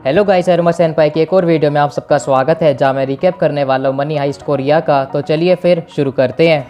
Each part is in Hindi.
हेलो गाइस, अरुमा सेनपाई की एक और वीडियो में आप सबका स्वागत है, जहाँ मैं रिकैप करने वाला हूँ मनी हाइस्ट कोरिया का। तो चलिए फिर शुरू करते हैं।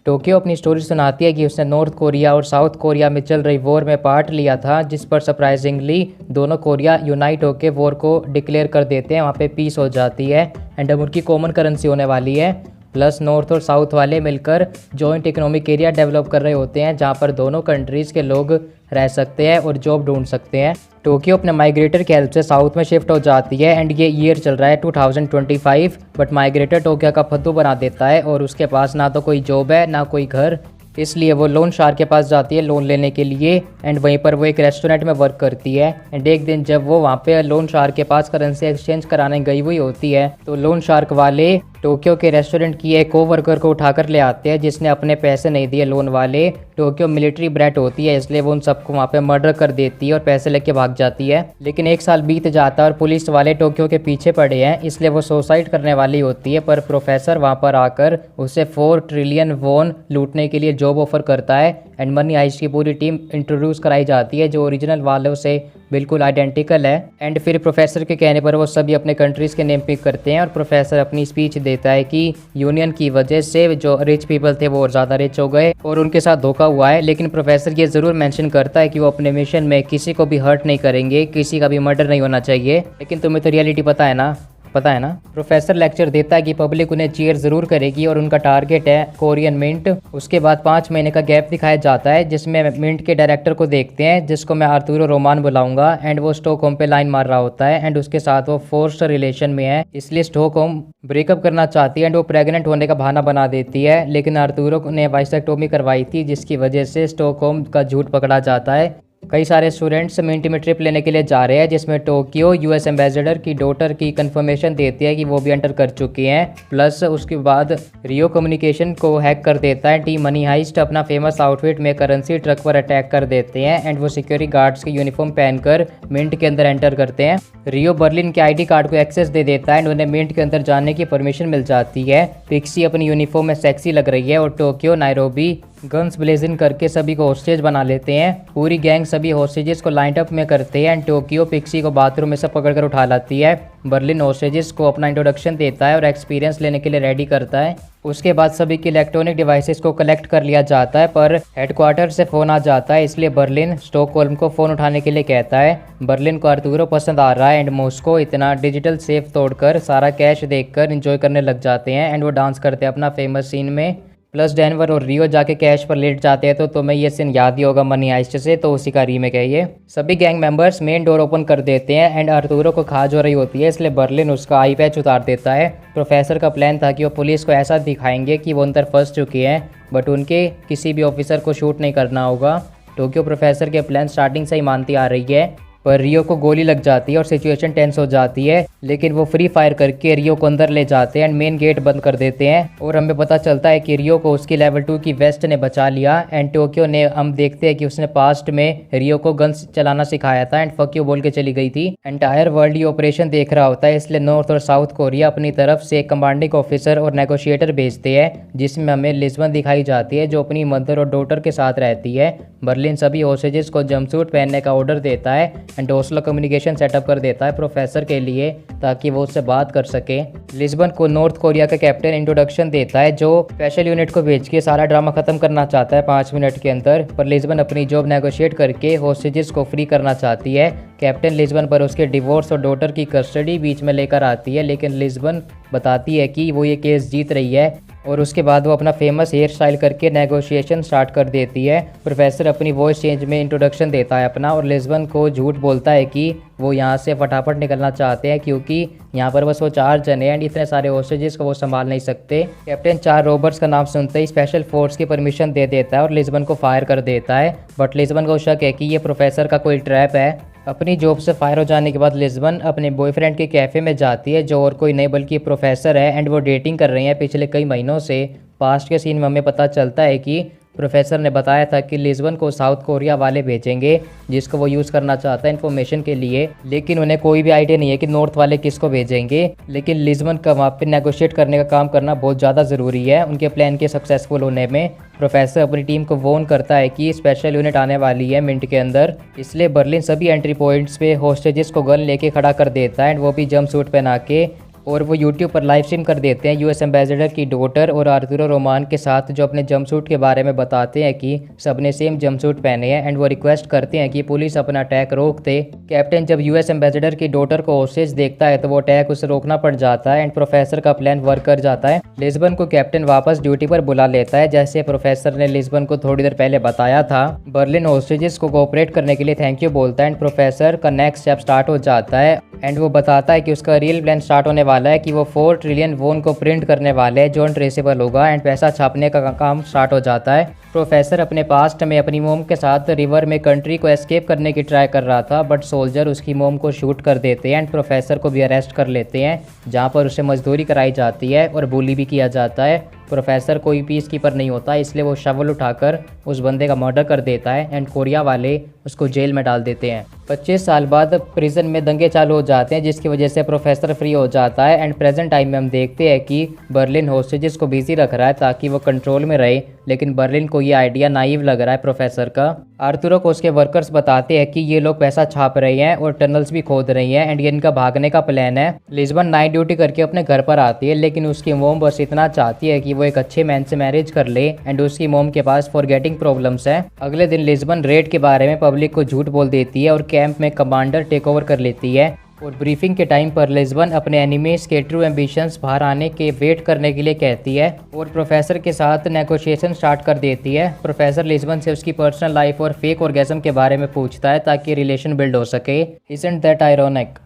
टोक्यो अपनी स्टोरी सुनाती है कि उसने नॉर्थ कोरिया और साउथ कोरिया में चल रही वॉर में पार्ट लिया था, जिस पर सरप्राइजिंगली दोनों कोरिया यूनाइट होकर वॉर को डिक्लेयर कर देते हैं। वहाँ पे पीस हो जाती है एंड अब उनकी कॉमन करेंसी होने वाली है। प्लस नॉर्थ और साउथ वाले मिलकर जॉइंट इकोनॉमिक एरिया डेवलप कर रहे होते हैं, जहाँ पर दोनों कंट्रीज़ के लोग रह सकते हैं और जॉब ढूंढ सकते हैं। टोक्यो अपने माइग्रेटर की हेल्प से साउथ में शिफ्ट हो जाती है एंड ये ईयर चल रहा है 2025। बट माइग्रेटर टोक्यो का फद्दू बना देता है और उसके पास ना तो कोई जॉब है ना कोई घर, इसलिए वो लोन शार्क के पास जाती है लोन लेने के लिए। एंड वहीं पर वो एक रेस्टोरेंट में वर्क करती है एंड एक दिन जब वो वहाँ पे लोन शार्क के पास करेंसी एक्सचेंज कराने गई हुई होती है, तो लोन शार्क वाले टोक्यो के रेस्टोरेंट की एक कोवर्कर को उठाकर ले आते हैं, जिसने अपने पैसे नहीं दिए लोन वाले। टोक्यो मिलिट्री ब्रैट होती है, इसलिए वो उन सबको वहाँ पे मर्डर कर देती है और पैसे लेके भाग जाती है। लेकिन एक साल बीत जाता है और पुलिस वाले टोक्यो के पीछे पड़े हैं, इसलिए वो सुसाइड करने वाली होती है। पर प्रोफेसर वहाँ पर आकर उसे 4 ट्रिलियन वॉन लूटने के लिए जॉब ऑफर करता है एंड मनी हाइस्ट की पूरी टीम इंट्रोड्यूस कराई जाती है, जो ओरिजिनल वालों से बिल्कुल आइडेंटिकल है। एंड फिर प्रोफेसर के कहने पर वो सभी अपने कंट्रीज़ के नेम पिक करते हैं और प्रोफेसर अपनी स्पीच देता है कि यूनियन की वजह से जो रिच पीपल थे वो और ज़्यादा रिच हो गए और उनके साथ धोखा हुआ है। लेकिन प्रोफेसर ये ज़रूर मेंशन करता है कि वो अपने मिशन में किसी को भी हर्ट नहीं करेंगे, किसी का भी मर्डर नहीं होना चाहिए। लेकिन तुम्हें तो रियलिटी पता है ना। प्रोफेसर लेक्चर देता है कि पब्लिक उन्हें चीयर ज़रूर करेगी और उनका टारगेट है कोरियन मिंट। उसके बाद 5 महीने का गैप दिखाया जाता है, जिसमें मिंट के डायरेक्टर को देखते हैं, जिसको मैं आर्थुरो रोमान बुलाऊंगा। एंड वो स्टॉकहोम पे लाइन मार रहा होता है एंड उसके साथ वो फोर्स्ड रिलेशन में है, इसलिए स्टॉकहोम ब्रेकअप करना चाहती है एंड वो प्रेग्नेंट होने का बहाना बना देती है। लेकिन आर्थुरो ने वाइसेक्टोमी करवाई थी, जिसकी वजह से स्टॉकहोम का झूठ पकड़ा जाता है। कई सारे स्टूडेंट्स मिंट में ट्रिप लेने के लिए जा रहे हैं, जिसमें टोक्यो यूएस एम्बेसडर की डॉटर की कंफर्मेशन देती है कि वो भी एंटर कर चुकी हैं। प्लस उसके बाद रियो कम्युनिकेशन को हैक कर देता है। टीम मनी हाइस्ट अपना फेमस आउटफिट में करेंसी ट्रक पर अटैक कर देते हैं एंड वो सिक्योरिटी गार्ड्स की यूनिफॉर्म पहनकर मिंट के अंदर एंटर करते हैं। रियो बर्लिन के आईडी कार्ड को एक्सेस दे देता है एंड उन्हें मिंट के अंदर जाने की परमिशन मिल जाती है। पिक्सी अपनी यूनिफॉर्म में सेक्सी लग रही है और टोक्यो नायरोबी गन्स ब्लेजिंग करके सभी को हॉस्टेज बना लेते हैं। पूरी गैंग सभी हॉस्टेजेस को लाइन अप में करते हैं एंड टोक्यो पिक्सी को बाथरूम में से पकड़कर उठा लाती है। बर्लिन हॉस्टेजेस को अपना इंट्रोडक्शन देता है और एक्सपीरियंस लेने के लिए रेडी करता है। उसके बाद सभी की इलेक्ट्रॉनिक डिवाइसेस को कलेक्ट कर लिया जाता है, पर हेडक्वार्टर से फ़ोन आ जाता है, इसलिए बर्लिन स्टॉकहोल्म को फ़ोन उठाने के लिए कहता है। बर्लिन को आर्थुरो पसंद आ रहा है एंड मॉस्को इतना डिजिटल सेफ तोड़कर सारा कैश देखकर एंजॉय करने लग जाते हैं एंड वो डांस करते हैं अपना फेमस सीन में। प्लस डेनवर और रियो जाके कैश पर लेट जाते हैं, तो तुम्हें ये सीन याद ही होगा मनी हाइस्ट से, तो उसी का रीमेक है ये। सभी gang members main door open कर देते हैं एंड आर्थुरो को खाज हो रही होती है, इसलिए बर्लिन उसका आई पैच उतार देता है। प्रोफेसर का प्लान था कि वो पुलिस को ऐसा दिखाएंगे कि वो अंदर फंस चुके हैं, बट उनके किसी भी ऑफिसर को शूट नहीं करना होगा। टोक्यो प्रोफेसर के प्लान स्टार्टिंग से ही मानती आ रही है, पर रियो को गोली लग जाती है और सिचुएशन टेंस हो जाती है। लेकिन वो फ्री फायर करके रियो को अंदर ले जाते हैं एंड मेन गेट बंद कर देते हैं और हमें पता चलता है कि रियो को उसकी लेवल 2 की वेस्ट ने बचा लिया। एंड टोक्यो ने हम देखते हैं कि उसने पास्ट में रियो को गन्स चलाना सिखाया था एंड फक यू बोल के चली गई थी। एंटायर वर्ल्ड ये ऑपरेशन देख रहा होता है, इसलिए नॉर्थ और साउथ कोरिया अपनी तरफ से एक कमांडिंग ऑफिसर और नेगोशिएटर भेजते हैं, जिसमें हमें लिस्बन दिखाई जाती है, जो अपनी मदर और डॉटर के साथ रहती है। बर्लिन सभी हॉस्टेजेस को जंपसूट पहनने का ऑर्डर देता है एंड ओस्लो कम्युनिकेशन सेटअप कर देता है प्रोफेसर के लिए, ताकि वो उससे बात कर सके। लिस्बन को नॉर्थ कोरिया का कैप्टन इंट्रोडक्शन देता है, जो स्पेशल यूनिट को भेज के सारा ड्रामा खत्म करना चाहता है 5 मिनट के अंदर। पर लिस्बन अपनी जॉब नेगोशिएट करके हॉस्टेजेस को फ्री करना चाहती है। कैप्टन लिस्बन पर उसके डिवोर्स और डॉटर की कस्टडी बीच में लेकर आती है, लेकिन लिस्बन बताती है कि वो ये केस जीत रही है और उसके बाद वो अपना फेमस हेयर स्टाइल करके नेगोशिएशन स्टार्ट कर देती है। प्रोफेसर अपनी वॉइस चेंज में इंट्रोडक्शन देता है अपना और लिस्बन को झूठ बोलता है कि वो यहाँ से फटाफट निकलना चाहते हैं क्योंकि यहाँ पर बस वो 4 जने हैं एंड इतने सारे होस्टेजेस को वो संभाल नहीं सकते। कैप्टन चार्ल्स रॉबर्ट्स का नाम सुनते ही स्पेशल फोर्स की परमिशन दे देता है और लिस्बन को फायर कर देता है, बट लिस्बन को शक है कि ये प्रोफेसर का कोई ट्रैप है। अपनी जॉब से फायर हो जाने के बाद लिस्बन अपने बॉयफ्रेंड के कैफ़े में जाती है जो और कोई नहीं बल्कि प्रोफेसर है एंड वो डेटिंग कर रही हैं पिछले कई महीनों से। पास्ट के सीन में हमें पता चलता है कि प्रोफेसर ने बताया था कि लिस्बन को साउथ कोरिया वाले भेजेंगे जिसको वो यूज़ करना चाहता है इन्फॉर्मेशन के लिए, लेकिन उन्हें कोई भी आइडिया नहीं है कि नॉर्थ वाले किसको भेजेंगे। लेकिन लिस्बन का वहाँ पे नेगोशिएट करने का काम करना बहुत ज़्यादा ज़रूरी है उनके प्लान के सक्सेसफुल होने में। प्रोफेसर अपनी टीम को वॉर्न करता है कि स्पेशल यूनिट आने वाली है मिनट के अंदर, इसलिए बर्लिन सभी एंट्री पॉइंट्स पे होस्टेजेस को गन लेके खड़ा कर देता है एंड वो भी जंप सूट पहना के, और वो यूट्यूब पर लाइव स्ट्रीम कर देते हैं यूएस एम्बेसडर की डॉटर और आर्थुरो रोमान के साथ जो अपने जंपसूट के बारे में बताते हैं कि सबने सेम जंपसूट पहने हैं एंड वो रिक्वेस्ट करते हैं कि पुलिस अपना अटैक रोक दे। कैप्टन जब यूएस एम्बेसडर की डॉटर को होस्टेज देखता है तो वो अटैक उसे रोकना पड़ जाता है एंड प्रोफेसर का प्लान वर्क कर जाता है। लिस्बन को कैप्टन वापस ड्यूटी पर बुला लेता है जैसे प्रोफेसर ने लिस्बन को थोड़ी देर पहले बताया था। बर्लिन होस्टेजेस को कोऑपरेट करने के लिए थैंक यू बोलता है एंड प्रोफेसर का नेक्स्ट स्टेप स्टार्ट हो जाता है एंड वो बताता है कि उसका रियल प्लान स्टार्ट होने वाला है कि वो 4 ट्रिलियन वोन को प्रिंट करने वाले हैं जो अनट्रेसेबल होगा एंड पैसा छापने का काम स्टार्ट हो जाता है। प्रोफेसर अपने पास्ट में अपनी मोम के साथ रिवर में कंट्री को एस्केप करने की ट्राई कर रहा था, बट सोल्जर उसकी मोम को शूट कर देते हैं एंड प्रोफेसर को भी अरेस्ट कर लेते हैं जहां पर उसे मजदूरी कराई जाती है और बुली भी किया जाता है। प्रोफेसर कोई पीस कीपर नहीं होता इसलिए वो शवल उठाकर उस बंदे का मर्डर कर देता है एंड कोरिया वाले उसको जेल में डाल देते हैं। 25 साल बाद प्रिजन में दंगे चालू हो जाते हैं जिसकी वजह से प्रोफेसर फ्री हो जाता है एंड प्रेजेंट टाइम में हम देखते हैं कि बर्लिन होस्टेजेस को बिजी रख रहा है ताकि वो कंट्रोल में रहे, लेकिन बर्लिन को ये आइडिया नाइव लग रहा है प्रोफेसर का। आर्थुरो को उसके वर्कर्स बताते हैं कि ये लोग पैसा छाप रहे हैं और टनल्स भी खोद रही हैं एंड ये इनका भागने का प्लान है। लिस्बन नाइट ड्यूटी करके अपने घर पर आती है लेकिन उसकी मोम बस इतना चाहती है कि वो एक अच्छे मैन से मैरिज कर ले एंड उसकी मोम के पास फॉरगेटिंग प्रॉब्लम्स है। अगले दिन लिस्बन रेड के बारे में पब्लिक को झूठ बोल देती है और कैंप में कमांडर टेक ओवर कर लेती है और ब्रीफिंग के टाइम पर लिस्बन अपने एनिमीज के ट्रू एम्बिशंस बाहर आने के वेट करने के लिए कहती है और प्रोफेसर के साथ नेगोशिएशन स्टार्ट कर देती है। प्रोफेसर लिस्बन से उसकी पर्सनल लाइफ और फेक ऑर्गेज़म के बारे में पूछता है ताकि रिलेशन बिल्ड हो सके। Isn't that ironic?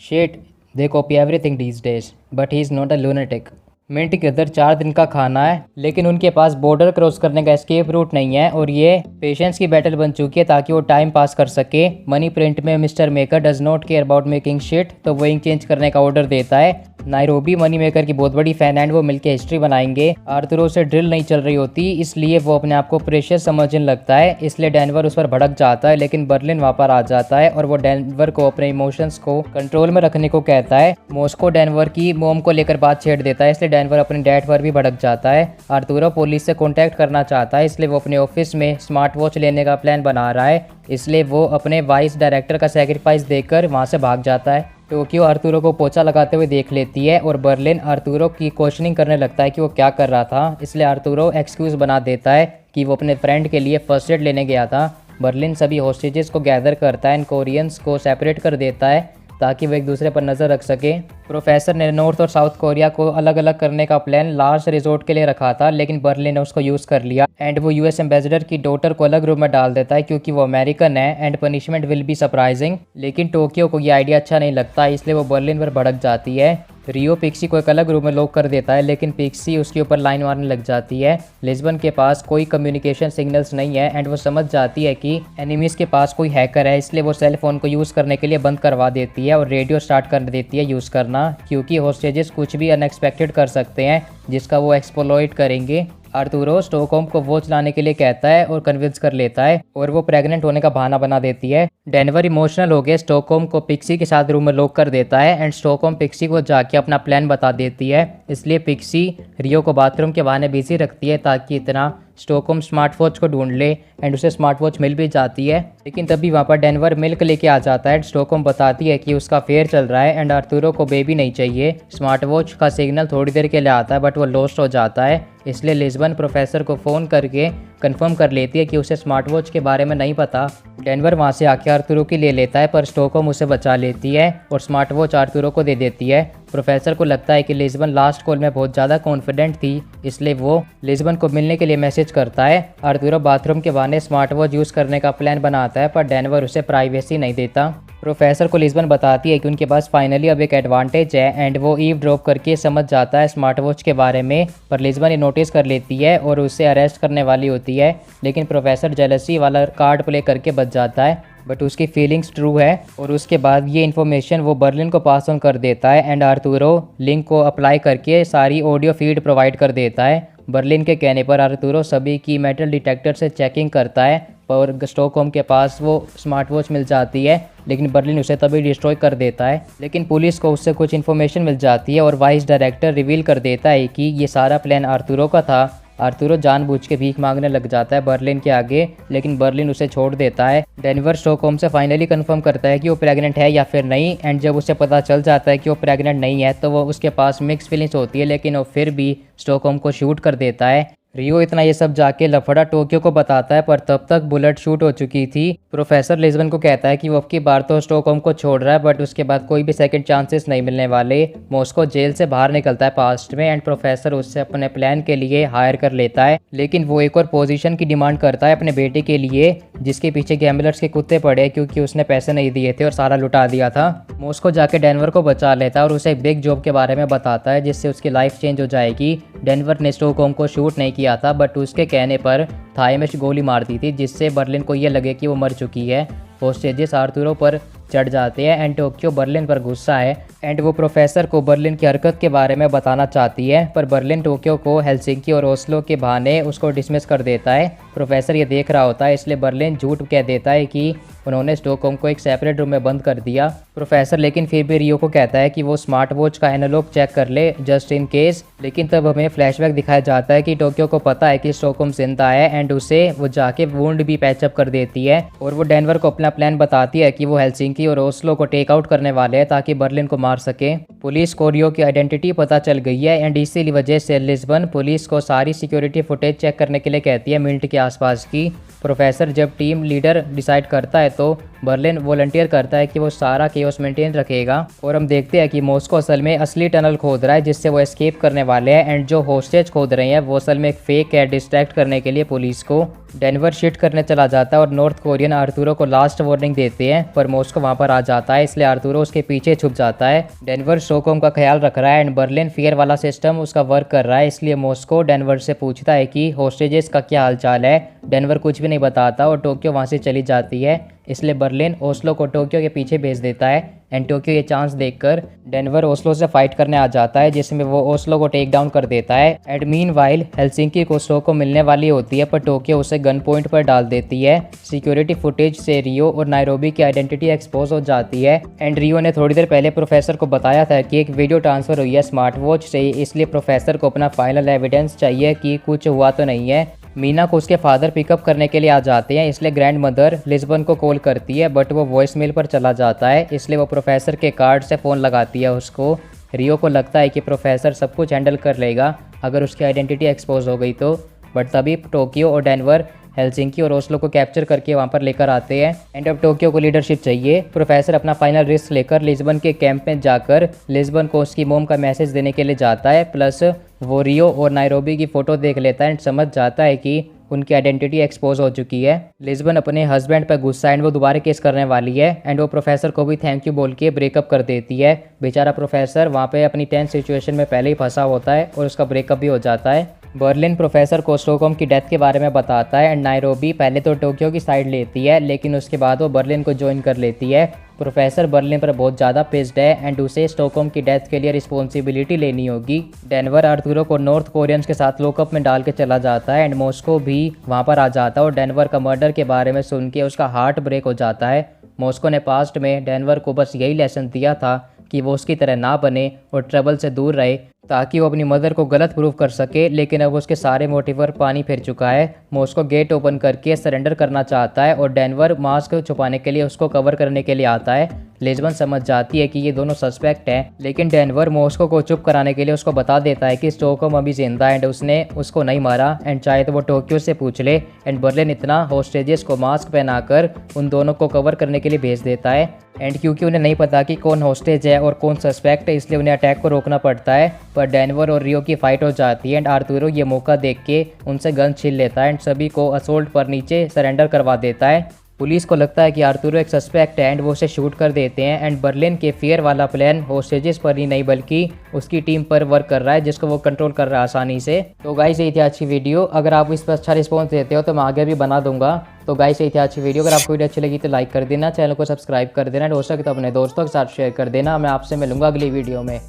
Shit, they copy everything these days but he is not a lunatic. Minute के अंदर 4 दिन का खाना है लेकिन उनके पास बॉर्डर क्रॉस करने का एस्केप रूट नहीं है और ये पेशेंस की बैटल बन चुकी है ताकि वो टाइम पास कर सके। मनी प्रिंट में mister maker does not care about making shit तो वो इंक चेंज करने का ऑर्डर देता है। नायरोबी मनी मेकर की बहुत बड़ी फैन एंड वो मिलकर हिस्ट्री बनाएंगे। आर्थुरो से ड्रिल नहीं चल रही होती इसलिए वो अपने आप को प्रेशियस समझने लगता है, इसलिए डेनवर उस पर भड़क जाता है लेकिन बर्लिन वहाँ पर आ जाता है और वो डेनवर को अपने इमोशंस को कंट्रोल में रखने को कहता है। मॉस्को डेनवर की मोम को लेकर बात छेड़ देता है इसलिए डेनवर अपने डैड पर भी भड़क जाता है। आर्थुरो पुलिस से कॉन्टैक्ट करना चाहता है इसलिए वो अपने ऑफिस में स्मार्ट वॉच लेने का प्लान बना रहा है, इसलिए वो अपने वाइस डायरेक्टर का सैक्रिफाइस देकर वहाँ से भाग जाता है। टोक्यो आर्थुरो को पोछा लगाते हुए देख लेती है और बर्लिन आर्थुरो की क्वेश्चनिंग करने लगता है कि वो क्या कर रहा था, इसलिए आर्थुरो एक्सक्यूज बना देता है कि वो अपने फ्रेंड के लिए फर्स्ट एड लेने गया था। बर्लिन सभी होस्टेजेस को गैदर करता है एंड कोरियंस को सेपरेट कर देता है ताकि वो एक दूसरे पर नज़र रख सके। प्रोफेसर ने नॉर्थ और साउथ कोरिया को अलग अलग करने का प्लान लास्ट रिजोर्ट के लिए रखा था लेकिन बर्लिन ने उसको यूज़ कर लिया एंड वो यूएस एम्बेसडर की डॉटर को अलग रूम में डाल देता है क्योंकि वो अमेरिकन है and punishment will be surprising. लेकिन टोक्यो को ये आइडिया अच्छा नहीं लगता इसलिए वो बर्लिन पर भड़क जाती है। रियो पिक्सी को एक अलग रूम में लॉक कर देता है लेकिन पिक्सी उसके ऊपर लाइन मारने लग जाती है। लिस्बन के पास कोई कम्युनिकेशन सिग्नल्स नहीं है एंड वो समझ जाती है कि एनिमीज के पास कोई हैकर है, इसलिए वो सेल फोन को यूज़ करने के लिए बंद करवा देती है और रेडियो स्टार्ट कर देती है यूज़ करना क्योंकि होस्टेजेस कुछ भी अनएक्सपेक्टेड कर सकते हैं जिसका वो एक्सप्लॉइट करेंगे। आर्थुरो स्टॉकहोम को वॉच लाने के लिए कहता है और कन्विंस कर लेता है और वो प्रेग्नेंट होने का बहाना बना देती है। डेनवर इमोशनल हो गया स्टॉकहोम को पिक्सी के साथ रूम में लॉक कर देता है एंड स्टॉकहोम पिक्सी को जाके अपना प्लान बता देती है, इसलिए पिक्सी रियो को बाथरूम के बहाने बिजी रखती है ताकि इतना स्टॉकहोम स्मार्ट वॉच को ढूंढ ले एंड उसे स्मार्ट वॉच मिल भी जाती है। लेकिन तभी वहाँ पर डेनवर मिल्क लेके आ जाता है। स्टॉकहोम बताती है कि उसका फेयर चल रहा है एंड आर्थुरो को बेबी नहीं चाहिए। स्मार्ट वॉच का सिग्नल थोड़ी देर के लिए आता है बट वो लॉस्ट हो जाता है, इसलिए लिस्बन प्रोफेसर को फ़ोन करके कंफर्म कर लेती है कि उसे स्मार्ट वॉच के बारे में नहीं पता डेनवर वहाँ से आके आर्तुरो की ले लेता है, पर स्टॉकहोम उसे बचा लेती है और स्मार्ट वॉच आर्तुरो को दे देती है। प्रोफेसर को लगता है कि लिस्बन लास्ट कॉल में बहुत ज़्यादा कॉन्फिडेंट थी, इसलिए वो लिस्बन को मिलने के लिए मैसेज करता है। आर्तुरो बाथरूम के बहाने स्मार्ट वॉच यूज़ करने का प्लान बनाता है, पर डेनवर उसे प्राइवेसी नहीं देता। प्रोफेसर को लिस्बन बताती है कि उनके पास फाइनली अब एक एडवांटेज है एंड वो ईव ड्रॉप करके समझ जाता है स्मार्ट वॉच के बारे में, पर लिस्बन ये नोटिस कर लेती है और उसे अरेस्ट करने वाली होती है, लेकिन प्रोफेसर जेलसी वाला कार्ड प्ले करके बच जाता है। बट उसकी फीलिंग्स ट्रू है और उसके बाद ये इन्फॉर्मेशन वो बर्लिन को पास ऑन कर देता है एंड आर्तुरो लिंक को अप्लाई करके सारी ऑडियो फीड प्रोवाइड कर देता है। बर्लिन के कहने पर आर्तुरो सभी की मेटल डिटेक्टर से चेकिंग करता है और स्टॉकहोम के पास वो स्मार्ट वॉच मिल जाती है, लेकिन बर्लिन उसे तभी डिस्ट्रॉय कर देता है। लेकिन पुलिस को उससे कुछ इन्फॉर्मेशन मिल जाती है और वाइस डायरेक्टर रिवील कर देता है कि ये सारा प्लान आर्तुरो का था। आर्तुरो जानबूझ के भीख मांगने लग जाता है बर्लिन के आगे, लेकिन बर्लिन उसे छोड़ देता है। डेनवर स्टॉकहोम से फाइनली कंफर्म करता है कि वो प्रेग्नेंट है या फिर नहीं, एंड जब उसे पता चल जाता है कि वो प्रेग्नेंट नहीं है तो वो उसके पास मिक्स फीलिंग्स होती है, लेकिन वो फिर भी स्टॉकहोम को शूट कर देता है। रियो इतना ये सब जाके लफड़ा टोक्यो को बताता है, पर तब तक बुलेट शूट हो चुकी थी। प्रोफेसर लिस्बन को कहता है कि वो अब की बार तो स्टॉकहोम को छोड़ रहा है, बट उसके बाद कोई भी सेकंड चांसेस नहीं मिलने वाले। मॉस्को जेल से बाहर निकलता है पास्ट में एंड प्रोफेसर उससे अपने प्लान के लिए हायर कर लेता है, लेकिन वो एक और पोजीशन की डिमांड करता है अपने बेटे के लिए, जिसके पीछे गैम्बलर्स के कुत्ते पड़े क्योंकि उसने पैसे नहीं दिए थे और सारा लुटा दिया था। मॉस्को जाके डेनवर को बचा लेता है और उसे एक बिग जॉब के बारे में बताता है जिससे उसकी लाइफ चेंज हो जाएगी। डेनवर ने स्टॉकहोम को शूट नहीं किया था, बट उसके कहने पर थाई में गोली मार दी थी, जिससे बर्लिन को ये लगे कि वो मर चुकी है। होस्टेजेस आर्तुरो पर चढ़ जाते हैं एंड टोक्यो बर्लिन पर गुस्सा है एंड वो प्रोफेसर को बर्लिन की हरकत के बारे में बताना चाहती है, पर बर्लिन टोक्यो को हेलसिंकी और ओस्लो के बहाने उसको डिसमिस कर देता है। प्रोफेसर ये देख रहा होता है, इसलिए बर्लिन झूठ कह देता है कि उन्होंने स्टॉकहोम को एक सेपरेट रूम में बंद कर दिया। प्रोफेसर लेकिन फिर भी रियो को कहता है कि वो स्मार्ट वॉच का एनालॉग चेक कर ले जस्ट इन केस, लेकिन तब हमें फ्लैशबैक दिखाया जाता है कि टोक्यो को पता है कि स्टॉकहोम जिंदा है एंड उसे वो जाके वुंड भी पैचअप कर देती है और वो डेनवर को अपना प्लान बताती है कि वो हेलसिंकी और ओस्लो को टेक आउट करने वाले हैं ताकि बर्लिन को मार सके। पुलिस को रियो की आइडेंटिटी पता चल गई है एंड इसी वजह से लिस्बन पुलिस को सारी सिक्योरिटी फुटेज चेक करने के लिए कहती है मिंट के आसपास की। प्रोफेसर जब टीम लीडर डिसाइड करता है तो बर्लिन वॉलंटियर करता है कि वो सारा केओस मेंटेन रखेगा और हम देखते हैं कि मॉस्को असल में असली टनल खोद रहा है जिससे वो एस्केप करने वाले हैं एंड जो होस्टेज खोद रहे हैं वो असल में एक फेक है डिस्ट्रैक्ट करने के लिए पुलिस को। डेनवर शिफ्ट करने चला जाता है और नॉर्थ कोरियन आर्तुरो को लास्ट वार्निंग देते हैं, पर मॉस्को वहां पर आ जाता है, इसलिए आर्तुरो उसके पीछे छुप जाता है। डेनवर स्टॉकहोम का ख्याल रख रहा है एंड बर्लिन फियर वाला सिस्टम उसका वर्क कर रहा है, इसलिए मॉस्को डेनवर से पूछता है कि होस्टेजेस का क्या हालचाल है। डेनवर कुछ भी नहीं बताता और टोक्यो वहां से चली जाती है, इसलिए बर्लिन ओस्लो को टोक्यो के पीछे भेज देता है एंड टोक्यो ये चांस देखकर डेनवर ओस्लो से फाइट करने आ जाता है, जिसमें वो ओस्लो को टेक डाउन कर देता है। एंड मीनवाइल हेलसिंकी को स्टॉक को मिलने वाली होती है, पर टोक्यो उसे गन पॉइंट पर डाल देती है। सिक्योरिटी फुटेज से रियो और नायरोबी की आइडेंटिटी एक्सपोज हो जाती है एंड रियो ने थोड़ी देर पहले प्रोफेसर को बताया था कि एक वीडियो ट्रांसफर हुई है स्मार्ट वॉच से, इसलिए प्रोफेसर को अपना फाइनल एविडेंस चाहिए कि कुछ हुआ तो नहीं है। मीना को उसके फादर पिकअप करने के लिए आ जाते हैं, इसलिए ग्रैंड मदर लिस्बन को कॉल करती है, बट वो वॉइस मेल पर चला जाता है, इसलिए वो प्रोफेसर के कार्ड से फ़ोन लगाती है उसको। रियो को लगता है कि प्रोफेसर सब कुछ हैंडल कर लेगा अगर उसकी आइडेंटिटी एक्सपोज हो गई तो, बट तभी टोक्यो और डेनवर हेलसिंकी और ओस्लो को कैप्चर करके वहां पर लेकर आते हैं एंड अब टोक्यो को लीडरशिप चाहिए। प्रोफेसर अपना फाइनल रिस्क लेकर लिस्बन के कैंप में जाकर लिस्बन को उसकी मोम का मैसेज देने के लिए जाता है, प्लस वो रियो और नायरोबी की फ़ोटो देख लेता है एंड समझ जाता है कि उनकी आइडेंटिटी एक्सपोज हो चुकी है। लिस्बन अपने हस्बैंड पर गुस्सा एंड वो दोबारा केस करने वाली है एंड वो प्रोफेसर को भी थैंक यू बोल के ब्रेकअप कर देती है। बेचारा प्रोफेसर वहाँ पे अपनी टेंस सिचुएशन में पहले ही फंसा होता है और उसका ब्रेकअप भी हो जाता है। बर्लिन प्रोफेसर को स्टॉकहोम की डेथ के बारे में बताता है एंड नायरोबी पहले तो टोक्यो की साइड लेती है, लेकिन उसके बाद वो बर्लिन को ज्वाइन कर लेती है। प्रोफेसर बर्लिन पर बहुत ज़्यादा पिस्ड है एंड उसे स्टॉकहोम की डेथ के लिए रिस्पॉन्सिबिलिटी लेनी होगी। डेनवर आर्तुरो को नॉर्थ कोरियंस के साथ लॉकअप में डाल के चला जाता है एंड मॉस्को भी वहाँ पर आ जाता है और डेनवर का मर्डर के बारे में सुन के उसका हार्ट ब्रेक हो जाता है। मॉस्को ने पास्ट में डेनवर को बस यही लेसन दिया था कि वो उसकी तरह ना बने और ट्रबल से दूर रहे ताकि वो अपनी मदर को गलत प्रूव कर सके, लेकिन अब उसके सारे मोटिव पर पानी फिर चुका है। मॉस्को गेट ओपन करके सरेंडर करना चाहता है और डेनवर मास्क छुपाने के लिए उसको कवर करने के लिए आता है लिस्बन समझ जाती है कि ये दोनों सस्पेक्ट हैं, लेकिन डेनवर मॉस्को को चुप कराने के लिए उसको बता देता है कि स्टॉकहोम अभी जिंदा एंड उसने उसको नहीं मारा एंड चाहे तो वो टोक्यो से पूछ ले। एंड बर्लिन इतना होस्टेजेस को मास्क पहनाकर उन दोनों को कवर करने के लिए भेज देता है। एंड क्योंकि उन्हें नहीं पता कि कौन होस्टेज है और कौन सस्पेक्ट है, इसलिए उन्हें अटैक को रोकना पड़ता है। पर डेनवर और रियो की फाइट हो जाती है एंड आर्तुरो ये मौका देख के उनसे गन छीन लेता है एंड सभी को असोल्ट पर नीचे सरेंडर करवा देता है। पुलिस को लगता है कि आर्तुरो एक सस्पेक्ट है एंड वो उसे शूट कर देते हैं। एंड बर्लिन के फेयर वाला प्लान होस्टेजेस पर ही नहीं बल्कि उसकी टीम पर वर्क कर रहा है, जिसको वो कंट्रोल कर रहा है आसानी से। तो गाइस यही थी अच्छी वीडियो। अगर आप इस पर अच्छा रिस्पॉन्स देते हो तो मैं आगे भी बना दूंगा। तो गाइस यही थी अच्छी वीडियो। अगर आपको वीडियो अच्छी लगी तो लाइक कर देना, चैनल को सब्सक्राइब कर देना, हो सके तो अपने दोस्तों के साथ शेयर कर देना। मैं आपसे मिलूंगा अगली वीडियो में।